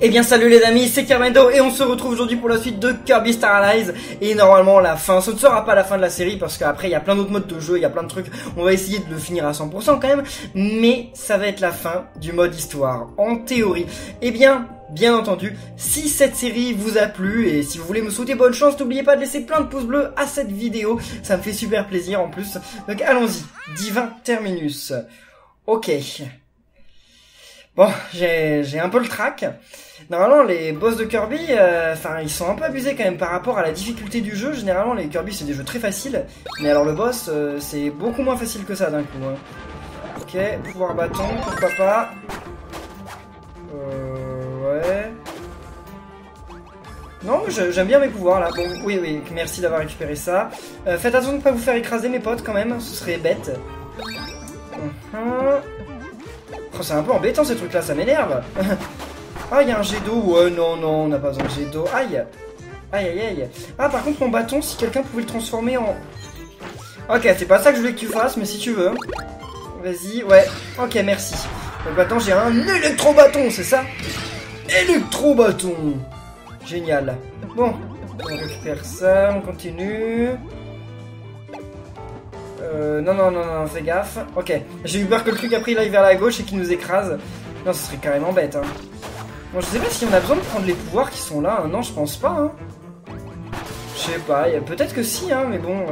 Eh bien salut les amis, c'est Carmendo et on se retrouve aujourd'hui pour la suite de Kirby Star Allies. Et normalement la fin, ce ne sera pas la fin de la série parce qu'après il y a plein d'autres modes de jeu, il y a plein de trucs. On va essayer de le finir à 100% quand même, mais ça va être la fin du mode histoire, en théorie. Eh bien entendu, si cette série vous a plu et si vous voulez me souhaiter bonne chance, n'oubliez pas de laisser plein de pouces bleus à cette vidéo, ça me fait super plaisir en plus. Donc allons-y, Divin Terminus. Ok. Bon, j'ai un peu le trac. Normalement, les boss de Kirby, ils sont un peu abusés quand même par rapport à la difficulté du jeu. Généralement, les Kirby, c'est des jeux très faciles. Mais alors le boss, c'est beaucoup moins facile que ça d'un coup. Hein. Ok, pouvoir bâton, pourquoi pas. Ouais. Non, j'aime bien mes pouvoirs là. Bon, oui, merci d'avoir récupéré ça. Faites attention de ne pas vous faire écraser mes potes quand même, ce serait bête. Oh, c'est un peu embêtant ces trucs là, ça m'énerve. Ah, il y a un jet d'eau. Ouais, non, on n'a pas besoin de jet d'eau. Aïe. Aïe. Ah, par contre, mon bâton, si quelqu'un pouvait le transformer en... Ok, c'est pas ça que je voulais que tu fasses, mais si tu veux. Vas-y, ouais. Ok, merci. Donc maintenant, j'ai un électro-bâton, c'est ça? Électro-bâton. Génial. Bon, on récupère ça, on continue. Non, fais gaffe. Ok, j'ai eu peur que le truc après il aille vers la gauche et qu'il nous écrase. Non, ce serait carrément bête. Hein. Bon, je sais pas si on a besoin de prendre les pouvoirs qui sont là. Hein. Non, je pense pas. Hein. Je sais pas, peut-être que si, hein, mais bon,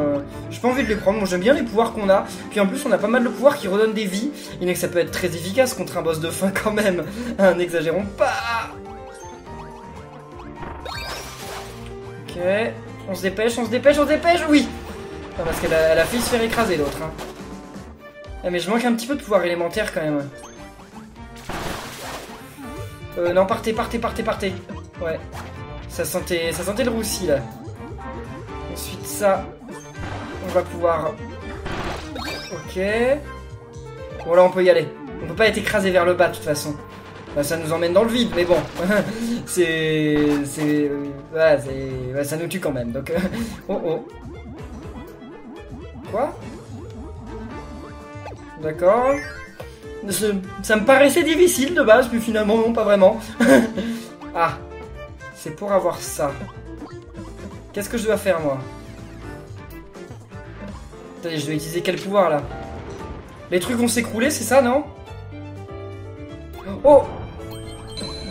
j'ai pas envie de les prendre. Bon, j'aime bien les pouvoirs qu'on a. Puis en plus, on a pas mal de pouvoirs qui redonnent des vies. Il n'est que ça peut être très efficace contre un boss de fin quand même. Hein, n'exagérons pas. Ok, on se dépêche, oui. Non, parce qu'elle a failli se faire écraser l'autre. Hein. Ah, mais je manque un petit peu de pouvoir élémentaire quand même. Non, partez. Ouais. Ça sentait le roussi là. Ensuite ça, on va pouvoir... Ok. Bon là on peut y aller. On peut pas être écrasé vers le bas de toute façon. Bah, ça nous emmène dans le vide, mais bon. Voilà, ouais, ça nous tue quand même. Donc... Oh. Quoi? D'accord. Ça me paraissait difficile de base, puis finalement non, pas vraiment. Ah, c'est pour avoir ça. Qu'est-ce que je dois faire moi? Attendez, je dois utiliser quel pouvoir là? Les trucs vont s'écrouler, c'est ça, non? Oh!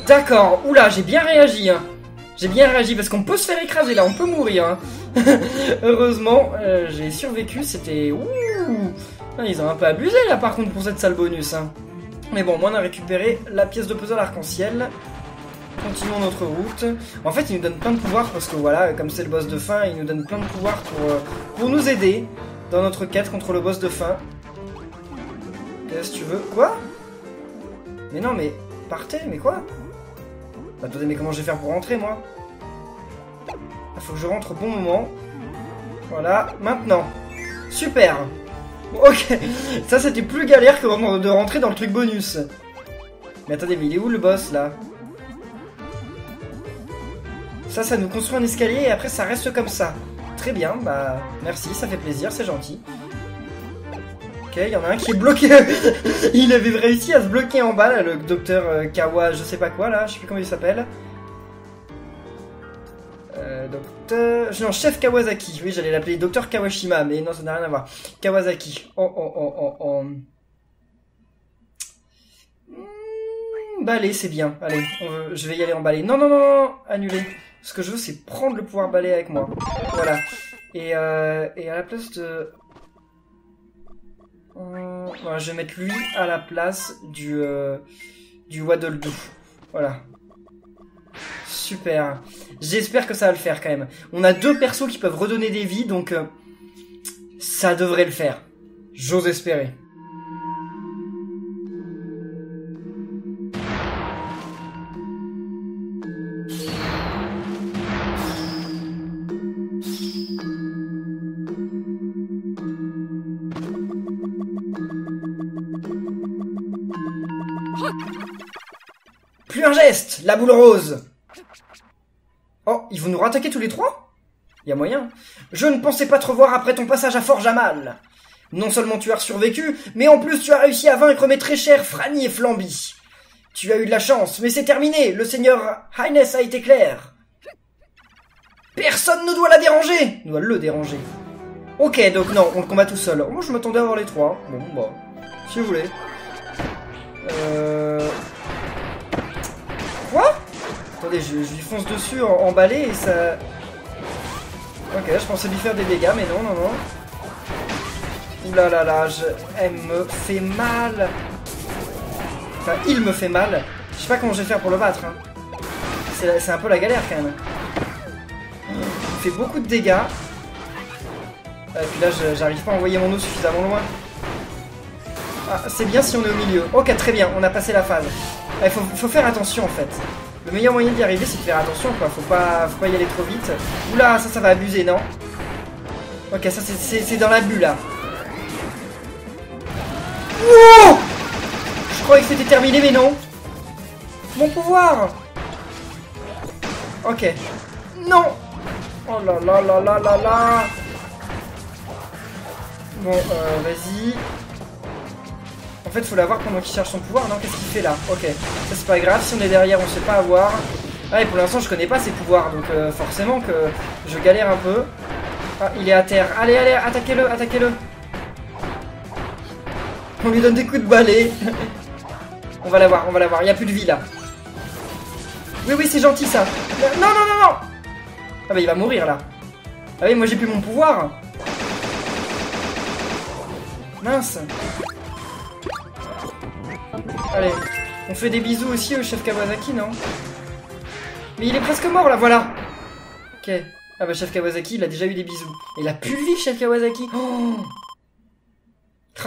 D'accord, oula, j'ai bien réagi, hein. J'ai bien réagi parce qu'on peut se faire écraser là, on peut mourir. Hein. Heureusement, j'ai survécu, c'était... Ouh! Ils ont un peu abusé là par contre pour cette salle bonus. Hein. Mais bon, moi on a récupéré la pièce de puzzle arc-en-ciel. Continuons notre route. En fait, il nous donne plein de pouvoirs parce que voilà, comme c'est le boss de fin, il nous donne plein de pouvoirs pour nous aider dans notre quête contre le boss de fin. Qu'est-ce que tu veux? Quoi? Mais non, mais partez, mais quoi? Attendez, mais comment je vais faire pour rentrer moi? Il faut que je rentre au bon moment. Voilà, maintenant. Super. Ok, ça c'était plus galère que de rentrer dans le truc bonus. Mais attendez, mais il est où le boss là? Ça nous construit un escalier et après ça reste comme ça. Très bien, bah merci, ça fait plaisir, c'est gentil. Ok, il y en a un qui est bloqué. Il avait réussi à se bloquer en bas là, le docteur Kawa, je sais pas quoi là, je sais plus comment il s'appelle. Non, chef Kawasaki. Oui, j'allais l'appeler docteur Kawashima, mais non, ça n'a rien à voir. Kawasaki. Balai, c'est bien. Allez, je vais y aller en balai. Non, annuler. Ce que je veux, c'est prendre le pouvoir balai avec moi. Voilà. Et à la place de... Voilà, je vais mettre lui à la place du Waddle Doo. Voilà. Super. J'espère que ça va le faire quand même. On a deux persos qui peuvent redonner des vies, donc ça devrait le faire. J'ose espérer. Plus un geste, la boule rose. Oh, ils vont nous rattaquer tous les trois? Y a moyen. Je ne pensais pas te revoir après ton passage à Forge à Mal. Non seulement tu as survécu, mais en plus tu as réussi à vaincre mes très chers Franny et Flamby. Tu as eu de la chance, mais c'est terminé. Le seigneur Highness a été clair. Personne ne doit la déranger. Doit le déranger. Ok, donc non, on le combat tout seul. Moi, je m'attendais à avoir les 3. Bon, bah, si vous voulez. Quoi? Attendez, je lui fonce dessus en balai et ça... Ok, je pensais lui faire des dégâts, mais non, non, non. Ouh là là là, elle me fait mal. Enfin, il me fait mal. Je sais pas comment je vais faire pour le battre. Hein. C'est un peu la galère quand même. Il fait beaucoup de dégâts. Et puis là, j'arrive pas à envoyer mon eau suffisamment loin. Ah, c'est bien si on est au milieu. Ok, très bien, on a passé la phase. Il faut faire attention en fait. Le meilleur moyen d'y arriver, c'est de faire attention quoi. Faut pas y aller trop vite. Oula, ça va abuser, non? Ok, ça c'est dans la bulle là. Wow! Je croyais que c'était terminé, mais non. Mon pouvoir. Ok. Non. Oh là là là là là là. Bon, vas-y. En fait, faut l'avoir pendant qu'il cherche son pouvoir. Non, qu'est-ce qu'il fait là? Ok. Ça, c'est pas grave. Si on est derrière, on sait pas avoir. Ah, et pour l'instant, je connais pas ses pouvoirs. Donc, forcément que je galère un peu. Ah, il est à terre. Allez, allez, attaquez-le, attaquez-le. On lui donne des coups de balai. On va l'avoir, on va l'avoir. Il n'y a plus de vie là. Oui, oui, c'est gentil ça. Non, non, non, non. Ah bah il va mourir là. Ah oui, moi j'ai plus mon pouvoir. Mince. Allez, on fait des bisous aussi au chef Kawasaki, non? Mais il est presque mort là, voilà. Ok. Ah bah chef Kawasaki, il a déjà eu des bisous. Et il a pu le vivre, chef Kawasaki. Oh,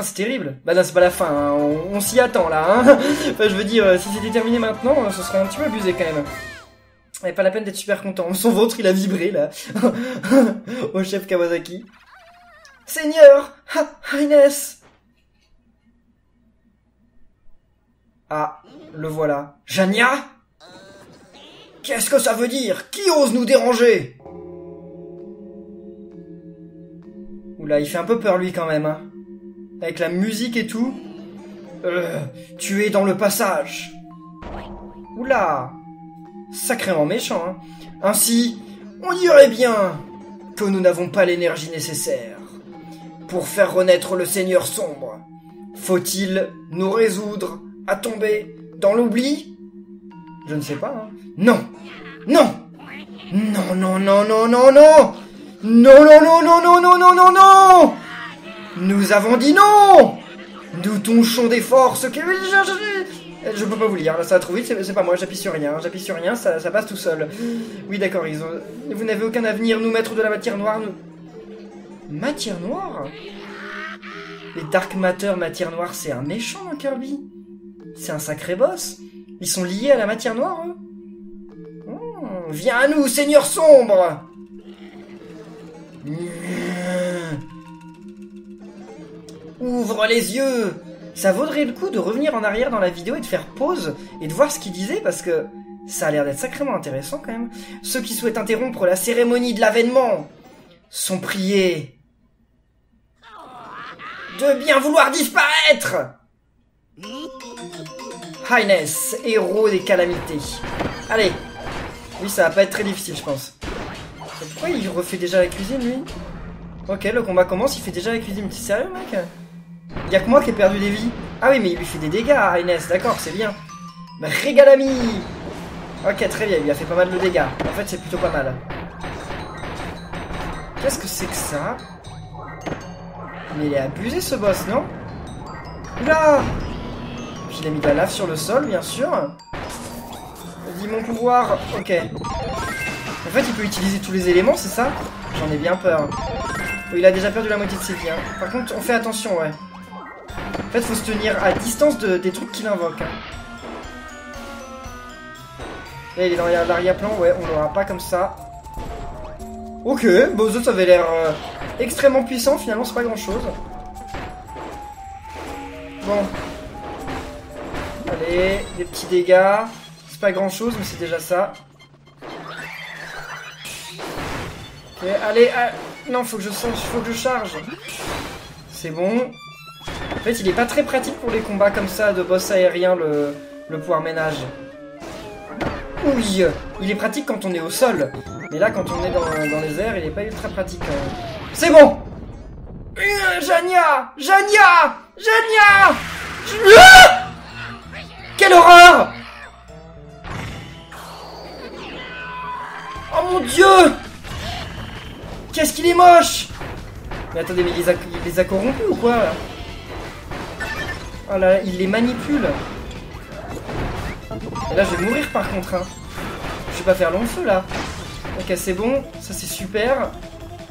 c'est terrible. Bah non, c'est pas la fin, hein. On s'y attend là. Hein. Enfin, je veux dire, si c'était terminé maintenant, ce serait un petit peu abusé quand même. Et pas la peine d'être super content. Son ventre, il a vibré là. Au chef Kawasaki. Seigneur Highness. Ah, le voilà. Jania? Qu'est-ce que ça veut dire? Qui ose nous déranger? Oula, il fait un peu peur lui quand même, hein. Avec la musique et tout. Tu es dans le passage. Oula. Sacrément méchant, hein. Ainsi, on dirait bien que nous n'avons pas l'énergie nécessaire pour faire renaître le Seigneur sombre. Faut-il nous résoudre à tomber dans l'oubli? Je ne sais pas, hein. Non. Non. Non, non, non, non, non, non. Non, non, non, non, non, non, non, non, non. Nous avons dit non. Nous touchons des forces que... Je peux pas vous lire, là ça va trop vite, c'est pas moi, j'appuie sur rien, ça passe tout seul. Oui d'accord, vous n'avez aucun avenir, nous maîtres de la matière noire, nous... Matière noire? Les Dark Matter, matière noire, c'est un méchant dans Kirby. C'est un sacré boss. Ils sont liés à la matière noire, eux. Viens à nous, Seigneur sombre. Ouvre les yeux. Ça vaudrait le coup de revenir en arrière dans la vidéo et de faire pause et de voir ce qu'il disait parce que ça a l'air d'être sacrément intéressant quand même. Ceux qui souhaitent interrompre la cérémonie de l'avènement sont priés de bien vouloir disparaître. Highness, héros des calamités. Allez. Oui, ça va pas être très difficile, je pense. Pourquoi il refait déjà la cuisine, lui? Ok, le combat commence, il fait déjà la cuisine. T'es sérieux, mec? Y'a que moi qui ai perdu des vies. Ah oui, mais il lui fait des dégâts à Highness, d'accord, c'est bien. Régalami. Ok, très bien, il lui a fait pas mal de dégâts. En fait, c'est plutôt pas mal. Qu'est-ce que c'est que ça? Mais il est abusé, ce boss, non? Oula. Puis il a mis de la lave sur le sol, bien sûr. Vas-y, mon pouvoir. Ok. En fait, il peut utiliser tous les éléments, c'est ça? J'en ai bien peur. Il a déjà perdu la moitié de ses vies. Hein. Par contre, on fait attention, ouais. En fait, faut se tenir à distance des trucs qu'il invoque. Hein. Là, il est dans l'arrière-plan, ouais, on l'aura pas comme ça. Ok, Bozo, ça avait l'air extrêmement puissant, finalement, c'est pas grand-chose. Bon. Allez, des petits dégâts. C'est pas grand-chose, mais c'est déjà ça. Ok, allez, non, faut que je charge. C'est bon. En fait, il est pas très pratique pour les combats comme ça de boss aérien, le pouvoir ménage. Oui, il est pratique quand on est au sol. Mais là, quand on est dans les airs, il est pas ultra pratique. C'est bon. Jania, Jania, Jania. Quelle horreur! Oh mon Dieu! Qu'est-ce qu'il est moche! Mais attendez, mais il les a corrompus ou quoi? Oh là, il les manipule. Et là, je vais mourir par contre. Hein. Je vais pas faire long feu là. Ok, c'est bon. Ça, c'est super.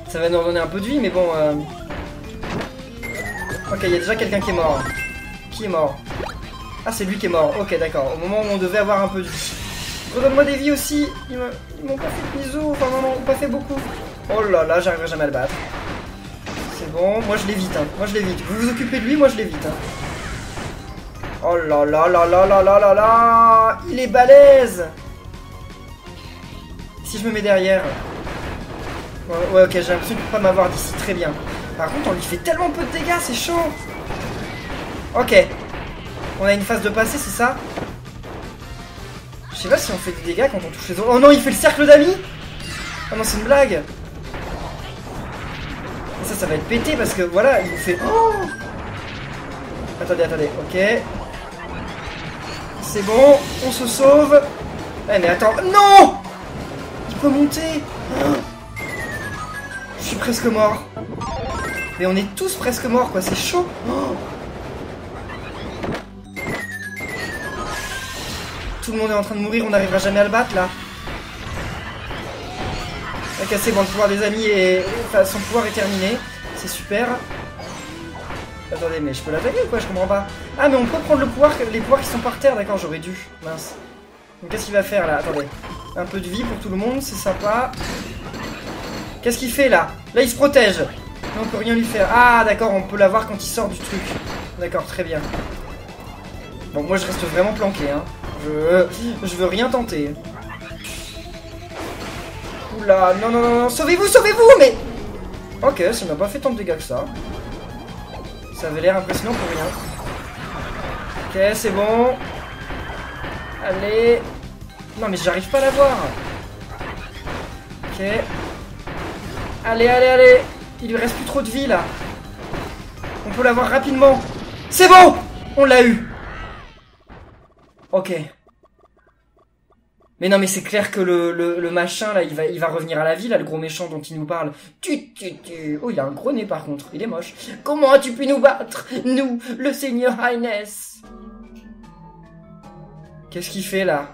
Ça va nous redonner un peu de vie, mais bon. Ok, il y a déjà quelqu'un qui est mort. Qui est mort? Ah, c'est lui qui est mort. Ok, d'accord. Au moment où on devait avoir un peu de vie. Redonne-moi des vies aussi. Ils m'ont pas fait de bisous. Enfin, non, pas fait beaucoup. Oh là là, j'arriverai jamais à le battre. C'est bon. Moi, je l'évite. Hein. Moi, je l'évite. Vous vous occupez de lui, moi, je l'évite. Hein. Oh là là là là là là là là. Il est balèze. Si je me mets derrière. Ouais, ok, j'ai l'impression de ne pas m'avoir d'ici. Très bien. Par contre, on lui fait tellement peu de dégâts, c'est chaud. Ok. On a une phase de passé, c'est ça? Je sais pas si on fait des dégâts quand on touche les autres. Oh non, il fait le cercle d'amis. Oh non, c'est une blague. Et ça va être pété parce que voilà, il nous fait... Oh, attendez, ok. C'est bon, on se sauve. Eh mais attends, non. Il peut monter. Je suis presque mort. Mais on est tous presque morts, quoi, c'est chaud. Tout le monde est en train de mourir, on n'arrivera jamais à le battre, là. Ok, c'est bon, le pouvoir des amis est... Enfin, son pouvoir est terminé. C'est super. Attendez, mais je peux l'attaquer ou quoi? Je comprends pas. Ah, mais on peut prendre le pouvoir, les pouvoirs qui sont par terre, d'accord, j'aurais dû. Mince. Donc qu'est-ce qu'il va faire, là? Attendez. Un peu de vie pour tout le monde, c'est sympa. Qu'est-ce qu'il fait, là? Là, il se protège. Non, on peut rien lui faire. Ah, d'accord, on peut l'avoir quand il sort du truc. D'accord, très bien. Bon, moi, je reste vraiment planqué, hein. Je veux rien tenter. Oula, non, non, non, non, sauvez-vous, mais... Ok, ça n'a pas fait tant de dégâts que ça. Ça avait l'air impressionnant pour rien. Ok, c'est bon. Allez. Non, mais j'arrive pas à l'avoir. Ok. Allez, allez, allez. Il lui reste plus trop de vie, là. On peut l'avoir rapidement. C'est bon. On l'a eu. Ok. Mais non, mais c'est clair que le machin, là, il va revenir à la vie, là, le gros méchant dont il nous parle. Oh, il a un gros nez, par contre. Il est moche. Comment as-tu pu nous battre, nous, le Seigneur Highness? Qu'est-ce qu'il fait, là?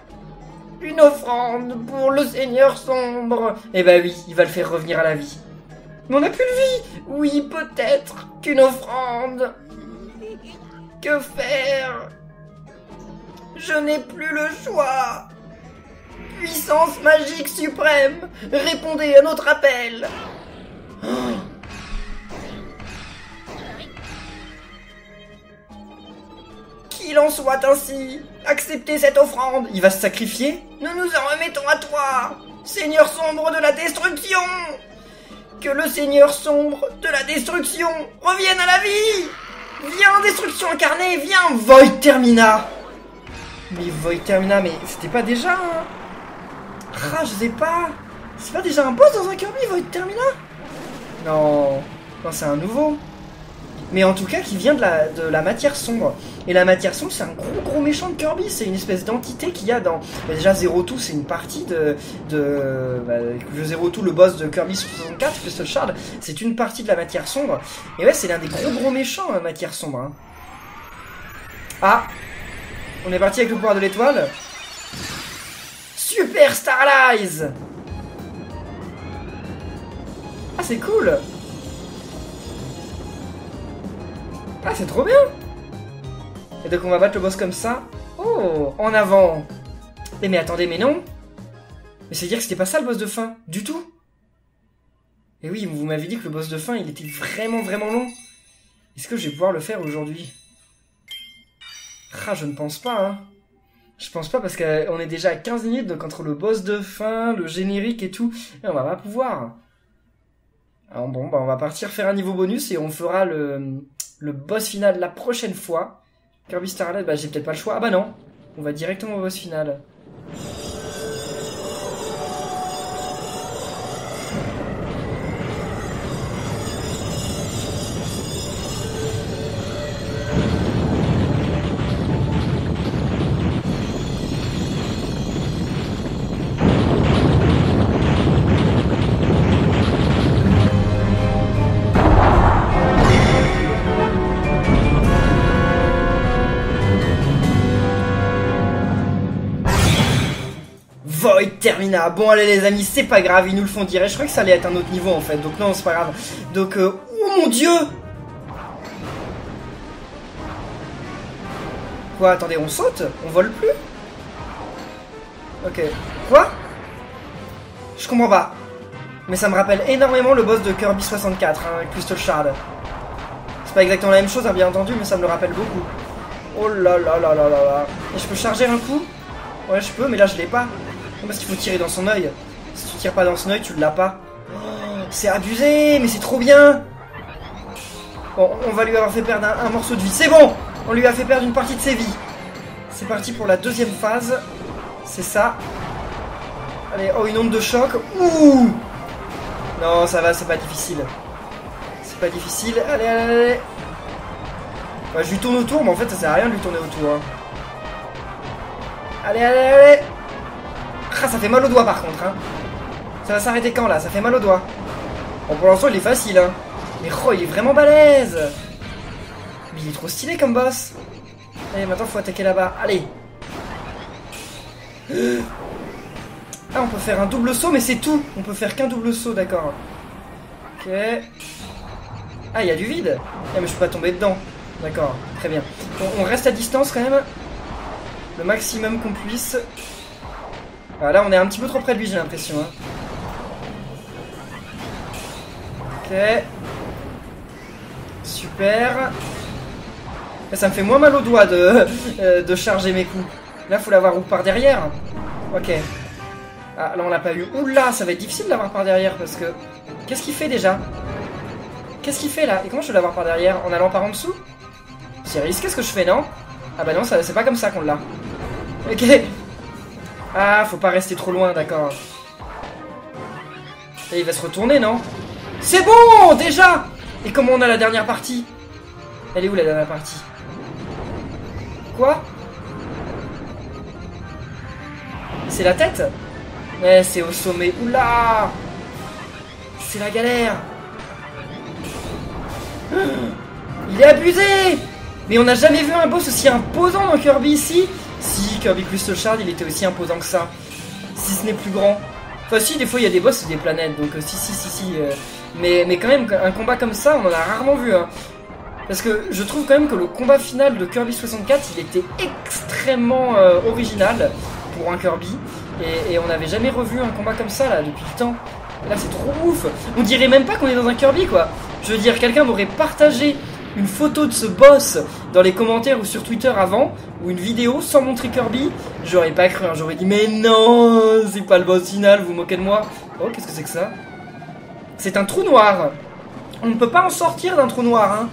Une offrande pour le Seigneur sombre. Eh ben oui, il va le faire revenir à la vie. Mais on n'a plus de vie. Oui, peut-être qu'une offrande. Que faire? Je n'ai plus le choix. Puissance magique suprême, répondez à notre appel. Qu'il en soit ainsi, acceptez cette offrande. Il va se sacrifier. Nous nous en remettons à toi, Seigneur sombre de la destruction. Que le Seigneur sombre de la destruction revienne à la vie. Viens, destruction incarnée, viens, Void Termina. Mais Void Termina, mais c'était pas déjà hein? Ah, je sais pas. C'est pas déjà un boss dans un Kirby, Void Termina? Non. Non, c'est un nouveau. Mais en tout cas, qui vient de la matière sombre. Et la matière sombre, c'est un gros méchant de Kirby. C'est une espèce d'entité qu'il y a dans... Bah, déjà, Zero Two, c'est une partie de Zero Two, le boss de Kirby 64, Crystal Shard. C'est une partie de la matière sombre. Et ouais, c'est l'un des gros méchants, la matière sombre. Hein. Ah. On est parti avec le pouvoir de l'étoile. Super Starlize. Ah, c'est cool. Ah, c'est trop bien. Et donc on va battre le boss comme ça. Oh, en avant. Mais attendez, mais non. Mais c'est dire que c'était pas ça le boss de fin, du tout. Et oui, vous m'avez dit que le boss de fin, il était vraiment long. Est-ce que je vais pouvoir le faire aujourd'hui? Ah, je ne pense pas, hein. Je pense pas parce qu'on est déjà à 15 minutes, donc entre le boss de fin, le générique et tout, et on va pas pouvoir. Alors bon, bah on va partir faire un niveau bonus et on fera le boss final la prochaine fois. Kirby Starlight, bah j'ai peut-être pas le choix. Ah bah non. On va directement au boss final. Void Termina. Bon allez les amis, c'est pas grave, ils nous le font dire. Je crois que ça allait être un autre niveau en fait, donc non c'est pas grave. Donc oh mon dieu. Quoi, attendez, on saute? On vole plus? Ok. Quoi? Je comprends pas. Mais ça me rappelle énormément le boss de Kirby 64, hein, Crystal Shard. C'est pas exactement la même chose, hein, bien entendu, mais ça me le rappelle beaucoup. Oh là là là là là là. Et je peux charger un coup? Ouais, je peux, mais là je l'ai pas. Non, parce qu'il faut tirer dans son œil. Si tu tires pas dans son œil, tu l'as pas. Oh, c'est abusé, mais c'est trop bien. Bon, on va lui avoir fait perdre un morceau de vie. C'est bon, on lui a fait perdre une partie de ses vies. C'est parti pour la deuxième phase. C'est ça. Allez, oh, une onde de choc. Ouh. Non, ça va, c'est pas difficile. C'est pas difficile. Allez, allez, allez. Bah, je lui tourne autour, mais en fait, ça sert à rien de lui tourner autour. Hein. Allez, allez, allez. Ah, ça fait mal au doigt par contre. Hein. Ça va s'arrêter quand là? Ça fait mal au doigt. Bon, pour l'instant, il est facile. Hein. Mais oh, il est vraiment balèze. Mais il est trop stylé comme boss. Allez, maintenant, faut attaquer là-bas. Allez. Ah, on peut faire un double saut, mais c'est tout. On peut faire qu'un double saut, d'accord. Ok. Ah, il y a du vide. Ah, mais je peux pas tomber dedans. D'accord, très bien. On reste à distance quand même. Le maximum qu'on puisse. Ah, là, on est un petit peu trop près de lui, j'ai l'impression. Hein. Ok. Super. Ça me fait moins mal au doigt de charger mes coups. Là, faut l'avoir ou par derrière. Ok. Ah, là, on l'a pas eu. Oula, ça va être difficile de l'avoir par derrière parce que... Qu'est-ce qu'il fait déjà? Qu'est-ce qu'il fait là? Et comment je vais l'avoir par derrière? En allant par en dessous? C'est risqué ce que je fais, non? Ah bah non, c'est pas comme ça qu'on l'a. Ok. Ah, faut pas rester trop loin, d'accord. Et il va se retourner, non? C'est bon, déjà! Et comment on a la dernière partie? Elle est où la dernière partie? Quoi? C'est la tête? Ouais, c'est au sommet. Oula! C'est la galère! Il est abusé! Mais on n'a jamais vu un boss aussi imposant dans Kirby ici. Si, Kirby Crystal Shard, il était aussi imposant que ça. Si ce n'est plus grand. Enfin si, des fois il y a des boss sur des planètes, donc si. Mais quand même, un combat comme ça, on en a rarement vu. Hein. Parce que je trouve quand même que le combat final de Kirby 64, il était extrêmement original pour un Kirby. Et on n'avait jamais revu un combat comme ça, là, depuis le temps. Et là, c'est trop ouf. On dirait même pas qu'on est dans un Kirby, quoi. Je veux dire, quelqu'un m'aurait partagé une photo de ce boss dans les commentaires ou sur Twitter avant, ou une vidéo sans montrer Kirby, j'aurais pas cru, hein. J'aurais dit mais non, c'est pas le boss final, vous moquez de moi. Oh, qu'est-ce que c'est que ça? C'est un trou noir. On ne peut pas en sortir d'un trou noir, hein.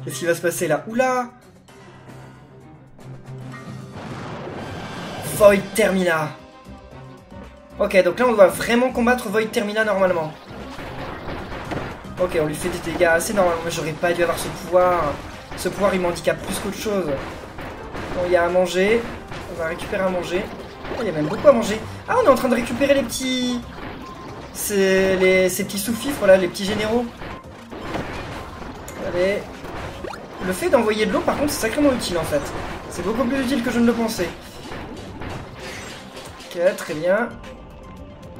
Qu'est-ce qui va se passer là? Oula. Void Termina. Ok, donc là on doit vraiment combattre Void Termina normalement. Ok, on lui fait des dégâts assez normalement, mais j'aurais pas dû avoir ce pouvoir. Ce pouvoir il m'handicape plus qu'autre chose. Bon, il y a à manger. On va récupérer à manger. Oh, il y a même beaucoup à manger. Ah, on est en train de récupérer les petits... ces petits sous-fifres là, les petits généraux. Allez. Le fait d'envoyer de l'eau par contre c'est sacrément utile en fait. C'est beaucoup plus utile que je ne le pensais. Ok, très bien.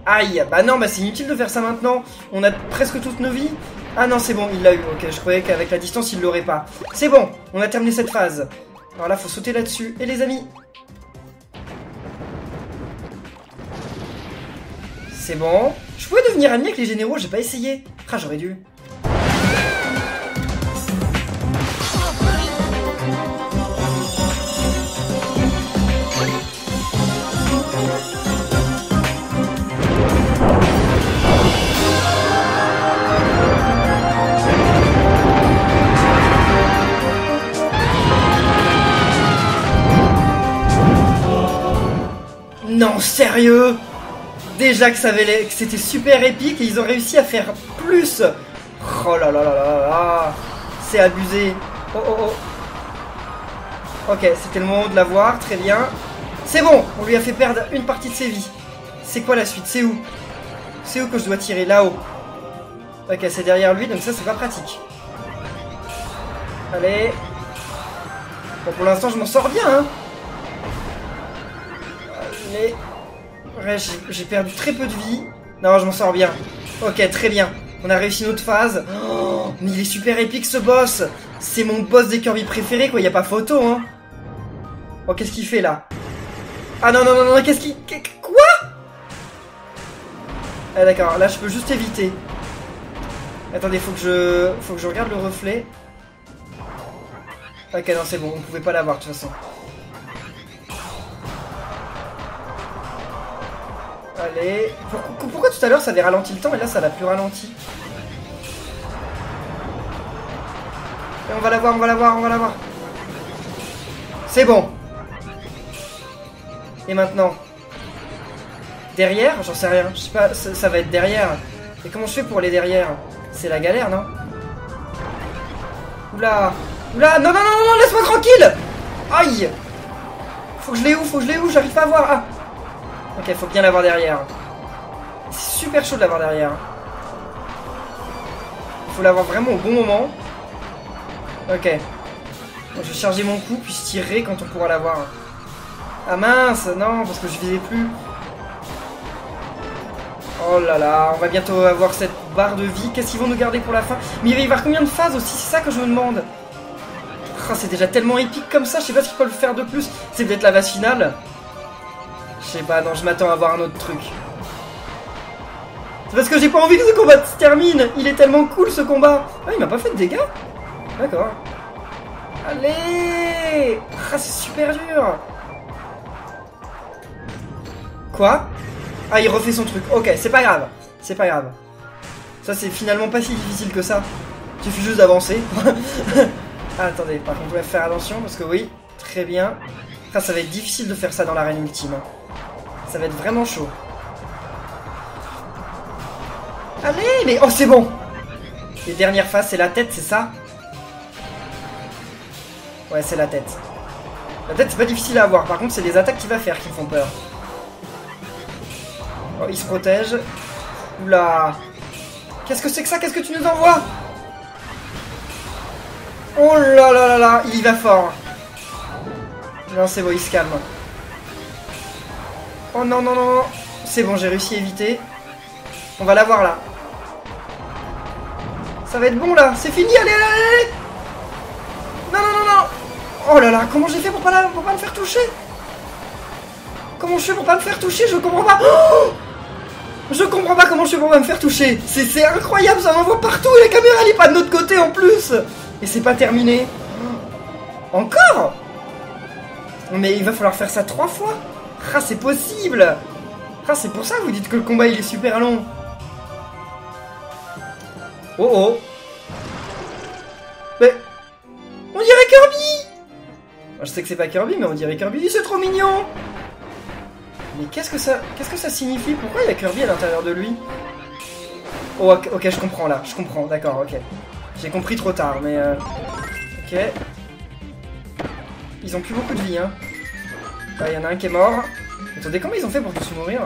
Aïe, bah non, bah c'est inutile de faire ça maintenant. On a presque toutes nos vies. Ah non, c'est bon, il l'a eu. Ok, je croyais qu'avec la distance, il l'aurait pas. C'est bon, on a terminé cette phase. Alors là, faut sauter là-dessus. Et les amis? C'est bon. Je pouvais devenir ami avec les généraux, j'ai pas essayé. Ah, j'aurais dû. Non, sérieux? Déjà que c'était super épique et ils ont réussi à faire plus. Oh là là là là là. C'est abusé. Oh oh oh. Ok, c'était le moment de la voir, très bien. C'est bon, on lui a fait perdre une partie de ses vies. C'est quoi la suite? C'est où? C'est où que je dois tirer? Là-haut. Ok, c'est derrière lui, donc ça c'est pas pratique. Allez. Bon, pour l'instant je m'en sors bien, hein. Allez. Ouais, j'ai perdu très peu de vie. Non, je m'en sors bien. Ok, très bien. On a réussi notre phase. Oh, mais il est super épique ce boss. C'est mon boss des Kirby préférés, quoi. Y a pas photo, hein. Oh, qu'est-ce qu'il fait là? Ah non, non, non, non, qu'est-ce qu'il... Quoi? Ah d'accord, là je peux juste éviter. Attendez, faut que je regarde le reflet. Ok, non, c'est bon, on pouvait pas l'avoir de toute façon. Allez. Pourquoi tout à l'heure ça avait ralenti le temps et là ça l'a plus ralenti? Et on va l'avoir, on va l'avoir, on va l'avoir. C'est bon. Et maintenant? Derrière? J'en sais rien. Je sais pas, ça va être derrière. Et comment je fais pour aller derrière? C'est la galère, non? Oula! Oula! Non, non, non, non, laisse-moi tranquille! Aïe! Faut que je l'ai où? Faut que je l'ai où? J'arrive pas à voir. Ah! Ok, faut bien l'avoir derrière. C'est super chaud de l'avoir derrière. Faut l'avoir vraiment au bon moment. Ok. Donc, je vais charger mon coup, puis je tirerai quand on pourra l'avoir. Ah mince! Non, parce que je visais plus. Oh là là, on va bientôt avoir cette barre de vie. Qu'est-ce qu'ils vont nous garder pour la fin? Mais il va y avoir combien de phases aussi? C'est ça que je me demande. Oh, c'est déjà tellement épique comme ça, je sais pas ce qu'ils peuvent faire de plus. C'est peut-être la phase finale? Je sais pas, non, je m'attends à voir un autre truc. C'est parce que j'ai pas envie que ce combat se termine. Il est tellement cool ce combat. Ah, il m'a pas fait de dégâts? D'accord. Allez! Ah, c'est super dur. Quoi? Ah, il refait son truc. Ok, c'est pas grave. C'est pas grave. Ça, c'est finalement pas si difficile que ça. Il suffit juste d'avancer. Ah, attendez, par contre, on va faire attention parce que oui, très bien. Ah, ça va être difficile de faire ça dans l'arène ultime. Ça va être vraiment chaud. Allez, mais... Oh, c'est bon. Les dernières phases, c'est la tête, c'est ça? Ouais, c'est la tête. La tête, c'est pas difficile à avoir. Par contre, c'est les attaques qu'il va faire qui me font peur. Oh, il se protège. Oula. Qu'est-ce que c'est que ça? Qu'est-ce que tu nous envoies? Oh là là là là. Il y va fort. Non, c'est bon, il se calme. Oh non, non, non, non. C'est bon, j'ai réussi à éviter. On va l'avoir là. Ça va être bon là. C'est fini, allez, allez, allez. Non, non, non, non. Oh là là, comment j'ai fait pour pas me faire toucher? Comment je fais pour pas me faire toucher? Je comprends pas. Oh, je comprends pas comment je fais pour pas me faire toucher. C'est incroyable, ça m'envoie partout et la caméra elle est pas de notre côté en plus. Et c'est pas terminé. Encore? Mais il va falloir faire ça 3 fois. Ah, c'est possible. Ah, c'est pour ça que vous dites que le combat il est super long. Oh oh. Mais... on dirait Kirby. Je sais que c'est pas Kirby, mais on dirait Kirby. C'est trop mignon. Mais qu'est-ce que ça signifie? Pourquoi il y a Kirby à l'intérieur de lui? Oh, ok, je comprends là. Je comprends, d'accord, ok. J'ai compris trop tard, mais... ok. Ils ont plus beaucoup de vie, hein. Là, il y en a un qui est mort. Attendez, comment ils ont fait pour tous mourir?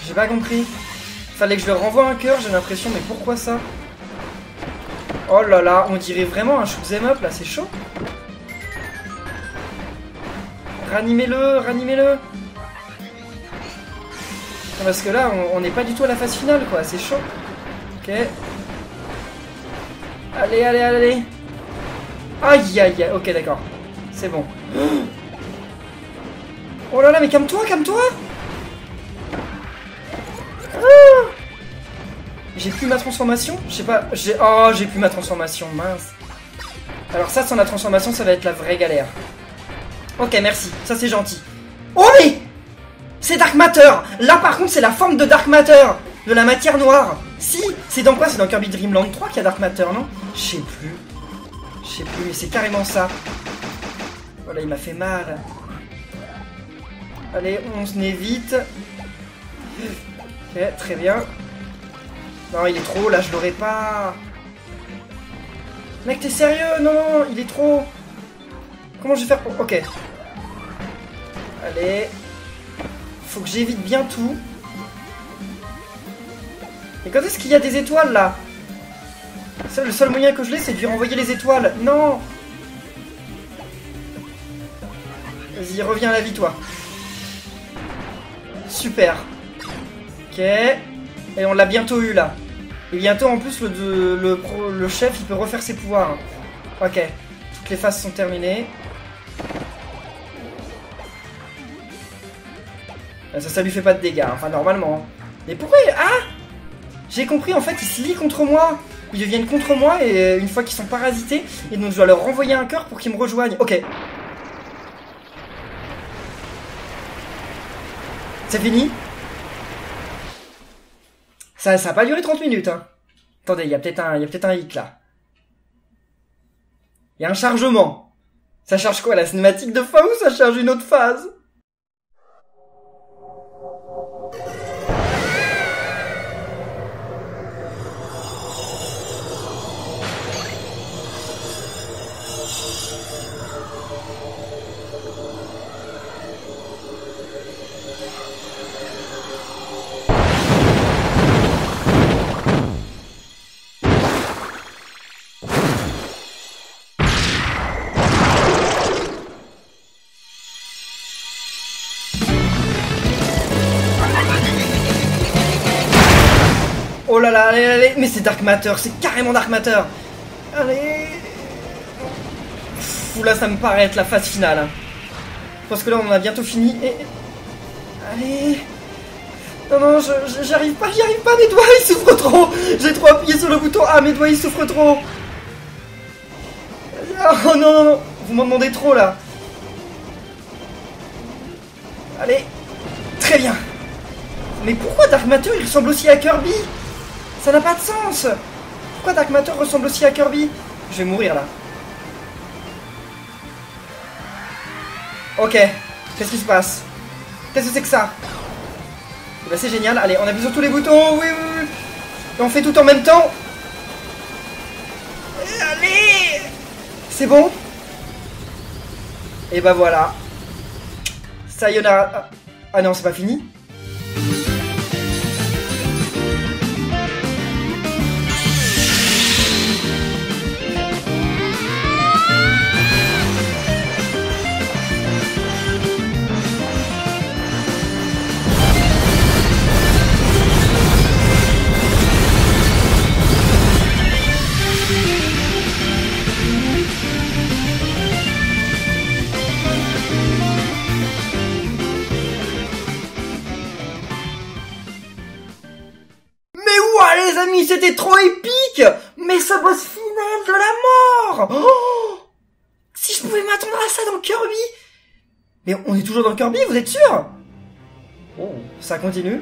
J'ai pas compris. Fallait que je leur renvoie un cœur, j'ai l'impression, mais pourquoi ça? Oh là là, on dirait vraiment un shoot'em up, là, c'est chaud. Ranimez-le, ranimez-le. Parce que là, on n'est pas du tout à la phase finale, quoi, c'est chaud. Ok. Allez, allez, allez. Aïe, aïe, aïe, ok, d'accord. C'est bon. Oh là là, mais calme-toi, calme-toi. Ah, j'ai plus ma transformation? Je sais pas, oh, j'ai plus ma transformation, mince. Alors ça, sans la transformation, ça va être la vraie galère. Ok, merci, ça c'est gentil. Oh mais c'est Dark Matter. Là par contre c'est la forme de Dark Matter, de la matière noire. Si, c'est dans quoi? C'est dans Kirby Dream Land 3 qu'il y a Dark Matter, non? Je sais plus. Je sais plus, mais c'est carrément ça. Voilà, il m'a fait mal. Allez, on se évite. Ok, très bien. Non, il est trop, là, je l'aurais pas. Mec, t'es sérieux? Non, non, il est trop. Comment je vais faire pour... Ok. Allez. Faut que j'évite bien tout. Et quand est-ce qu'il y a des étoiles, là? Ça, le seul moyen que je l'ai, c'est de lui renvoyer les étoiles. Non. Vas-y, reviens à la vie, toi. Super. Ok. Et on l'a bientôt eu, là. Et bientôt, en plus, le chef, il peut refaire ses pouvoirs. Ok. Toutes les phases sont terminées. Ça lui fait pas de dégâts. Enfin, normalement. Mais pourquoi il... Ah! J'ai compris, en fait, ils se lient contre moi. Ils deviennent contre moi, et une fois qu'ils sont parasités, et donc je dois leur renvoyer un cœur pour qu'ils me rejoignent. Ok. C'est fini? Ça a pas duré 30 minutes, hein. Attendez, il y a peut-être un hic, là. Il y a un chargement. Ça charge quoi, la cinématique de fin, ou ça charge une autre phase? Oh là là, allez, allez, mais c'est Dark Matter, c'est carrément Dark Matter. Allez. Ouh là, ça me paraît être la phase finale. Parce que là, on en a bientôt fini. Et... Allez. Non, non, j'arrive pas, mes doigts, ils souffrent trop. J'ai trop appuyé sur le bouton. Ah, mes doigts, ils souffrent trop. Oh non, non, non, vous m'en demandez trop, là. Allez. Très bien. Mais pourquoi Dark Matter, il ressemble aussi à Kirby? Ça n'a pas de sens. Pourquoi Dark Matter ressemble aussi à Kirby? Je vais mourir là. Ok. Qu'est-ce qui se passe? Qu'est-ce que c'est que ça? Bah c'est génial. Allez, on appuie sur tous les boutons. Oui, oui, oui. Et on fait tout en même temps. Allez. C'est bon? Et bah voilà. Sayonara. Ah non, c'est pas fini. Les amis, c'était trop épique. Mais ce boss final de la mort. Oh, si je pouvais m'attendre à ça dans Kirby. Mais on est toujours dans Kirby, vous êtes sûr? Oh, ça continue.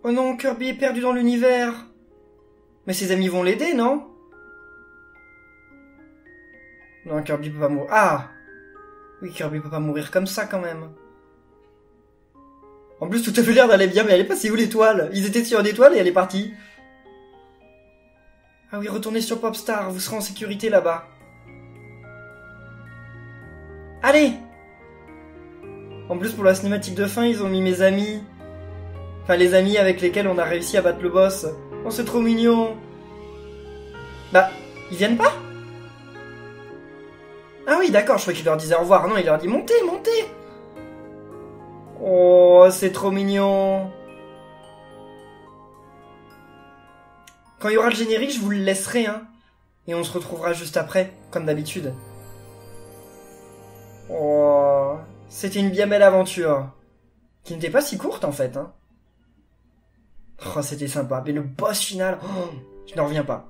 Oh non, Kirby est perdu dans l'univers. Mais ses amis vont l'aider, non? Non, Kirby peut pas mourir. Ah! Oui, Kirby peut pas mourir comme ça, quand même. En plus, tout avait l'air d'aller bien, mais elle est passée où l'étoile? Ils étaient sur une étoile et elle est partie. Ah oui, retournez sur Popstar, vous serez en sécurité là-bas. Allez! En plus, pour la cinématique de fin, ils ont mis mes amis. Enfin, les amis avec lesquels on a réussi à battre le boss. Oh, c'est trop mignon. Bah, ils viennent pas? Ah oui, d'accord, je croyais qu'il leur disait au revoir. Non, il leur dit montez, montez. Oh, c'est trop mignon. Quand il y aura le générique, je vous le laisserai, hein. Et on se retrouvera juste après, comme d'habitude. Oh, c'était une bien belle aventure. Qui n'était pas si courte, en fait, hein. Oh, c'était sympa. Mais le boss final, oh, je n'en reviens pas.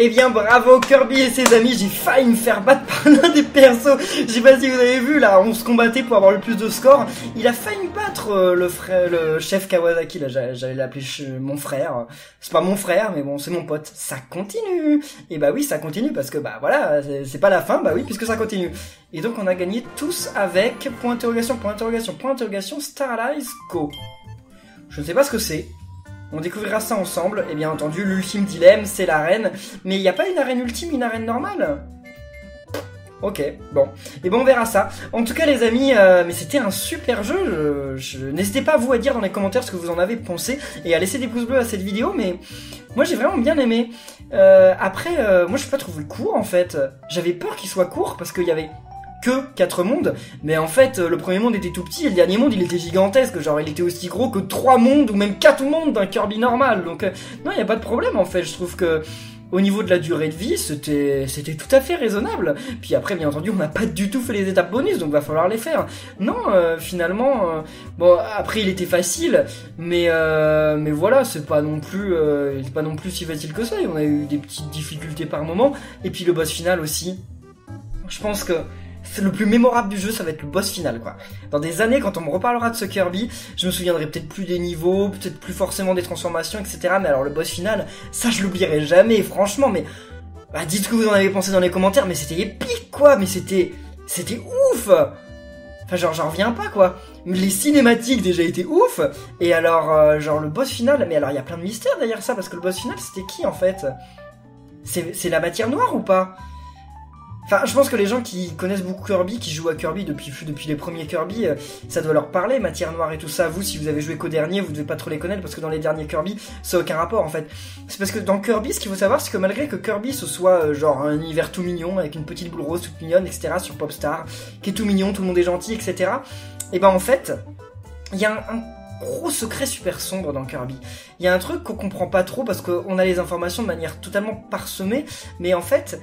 Eh bien bravo Kirby et ses amis, j'ai failli me faire battre par l'un des persos. Je sais pas si vous avez vu là, on se combattait pour avoir le plus de score. Il a failli me battre le chef Kawasaki, là j'allais l'appeler mon frère. C'est pas mon frère mais bon c'est mon pote. Ça continue. Et bah oui ça continue parce que bah voilà, c'est pas la fin, bah oui puisque ça continue. Et donc on a gagné tous avec point d'interrogation, Starlight Go. Je ne sais pas ce que c'est. On découvrira ça ensemble, et bien entendu, l'ultime dilemme, c'est l'arène. Mais il n'y a pas une arène ultime, une arène normale? Ok, bon. Et bon, on verra ça. En tout cas, les amis, mais c'était un super jeu. N'hésitez pas, vous, à dire dans les commentaires ce que vous en avez pensé, et à laisser des pouces bleus à cette vidéo, mais moi, j'ai vraiment bien aimé. Après, moi, je n'ai pas trouvé court, en fait. J'avais peur qu'il soit court, parce qu'il y avait que 4 mondes, mais en fait le premier monde était tout petit et le dernier monde il était gigantesque, genre il était aussi gros que 3 mondes ou même 4 mondes d'un Kirby normal, donc non il n'y a pas de problème en fait, je trouve que au niveau de la durée de vie c'était tout à fait raisonnable, puis après bien entendu on n'a pas du tout fait les étapes bonus donc va falloir les faire, non finalement bon après il était facile mais voilà c'est pas non plus si facile que ça, on a eu des petites difficultés par moment, et puis le boss final aussi, je pense que c'est le plus mémorable du jeu, ça va être le boss final quoi. Dans des années quand on me reparlera de ce Kirby, je me souviendrai peut-être plus des niveaux, peut-être plus forcément des transformations etc. Mais alors le boss final, ça je l'oublierai jamais franchement, mais bah, dites ce que vous en avez pensé dans les commentaires, mais c'était épique quoi, mais c'était ouf. Enfin genre j'en reviens pas quoi. Les cinématiques déjà étaient ouf, et alors genre le boss final, mais alors il y a plein de mystères derrière ça, parce que le boss final c'était qui en fait? C'est la matière noire ou pas? Enfin, je pense que les gens qui connaissent beaucoup Kirby, qui jouent à Kirby depuis les premiers Kirby, ça doit leur parler, matière noire et tout ça. Vous, si vous avez joué qu'au dernier, vous devez pas trop les connaître, parce que dans les derniers Kirby, ça n'a aucun rapport en fait. C'est parce que dans Kirby, ce qu'il faut savoir, c'est que malgré que Kirby ce soit genre un univers tout mignon, avec une petite boule rose toute mignonne, etc. sur Popstar, qui est tout mignon, tout le monde est gentil, etc. Et ben en fait, il y a un gros secret super sombre dans Kirby. Il y a un truc qu'on comprend pas trop, parce qu'on a les informations de manière totalement parsemée, mais en fait...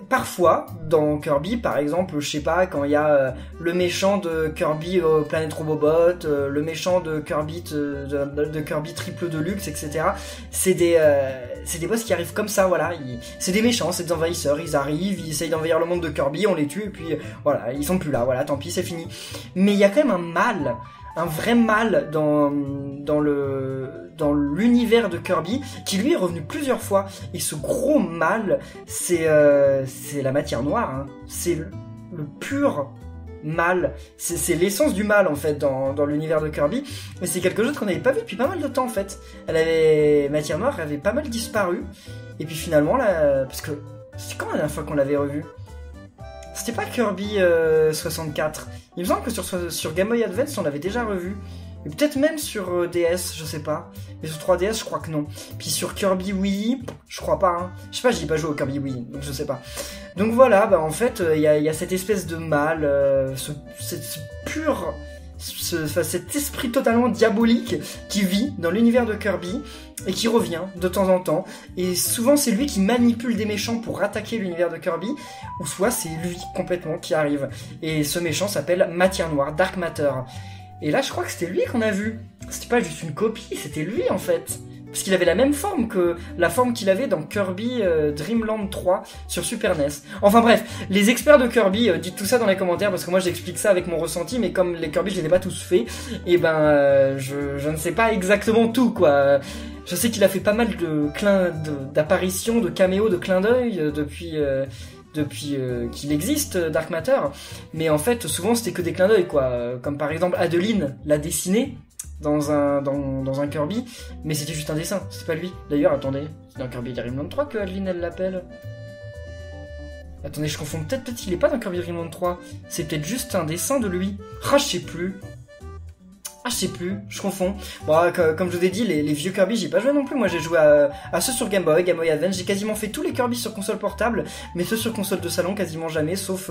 parfois, dans Kirby, par exemple, je sais pas, quand il y a le méchant de Kirby Planet Robobot, le méchant de Kirby de Kirby Triple Deluxe, etc. C'est des boss qui arrivent comme ça, voilà. C'est des méchants, c'est des envahisseurs, ils arrivent, ils essayent d'envahir le monde de Kirby, on les tue, et puis voilà, ils sont plus là, voilà, tant pis, c'est fini. Mais il y a quand même un vrai mal dans l'univers de Kirby, qui lui est revenu plusieurs fois, et ce gros mal, c'est la matière noire, hein. C'est le pur mal, c'est l'essence du mal en fait dans l'univers de Kirby, mais c'est quelque chose qu'on n'avait pas vu depuis pas mal de temps en fait. Matière noire avait pas mal disparu, et puis finalement là, parce que c'est quand la dernière fois qu'on l'avait revu? C'était pas Kirby 64. Il me semble que sur Game Boy Advance on l'avait déjà revu. Et peut-être même sur DS, je sais pas. Mais sur 3DS, je crois que non. Puis sur Kirby Wii, je crois pas. Hein. Je sais pas, j'y ai pas joué au Kirby Wii, donc je sais pas. Donc voilà, bah en fait, il y a cette espèce de mal, cet esprit totalement diabolique qui vit dans l'univers de Kirby et qui revient de temps en temps, et souvent c'est lui qui manipule des méchants pour attaquer l'univers de Kirby, ou soit c'est lui complètement qui arrive, et ce méchant s'appelle Matière Noire, Dark Matter, et là je crois que c'était lui qu'on a vu, c'était pas juste une copie, c'était lui en fait. Parce qu'il avait la même forme que la forme qu'il avait dans Kirby Dream Land 3 sur Super NES. Enfin bref, les experts de Kirby, dites tout ça dans les commentaires, parce que moi j'explique ça avec mon ressenti, mais comme les Kirby je les ai pas tous faits, et ben je ne sais pas exactement tout quoi. Je sais qu'il a fait pas mal d'apparitions, de caméos, de clins d'œil depuis qu'il existe Dark Matter, mais en fait souvent c'était que des clins d'œil quoi, comme par exemple Adeline l'a dessiné dans un Kirby, mais c'était juste un dessin, c'est pas lui. D'ailleurs, attendez, c'est dans Kirby Dream Land 3 que Adeline elle l'appelle. Attendez, je confonds, peut-être qu'il est pas dans Kirby Dream Land 3, c'est peut-être juste un dessin de lui. Ah, je sais plus. Ah, je sais plus, je confonds. Bon, comme je vous ai dit, les vieux Kirby, j'ai pas joué non plus. Moi, j'ai joué à ceux sur Game Boy Advance. J'ai quasiment fait tous les Kirby sur console portable, mais ceux sur console de salon, quasiment jamais, sauf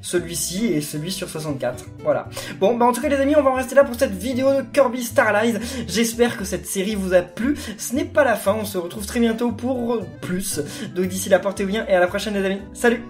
celui-ci et celui sur 64. Voilà. Bon, bah en tout cas, les amis, on va en rester là pour cette vidéo de Kirby Starlight. J'espère que cette série vous a plu. Ce n'est pas la fin, on se retrouve très bientôt pour plus. Donc d'ici là, portez-vous bien et à la prochaine, les amis. Salut!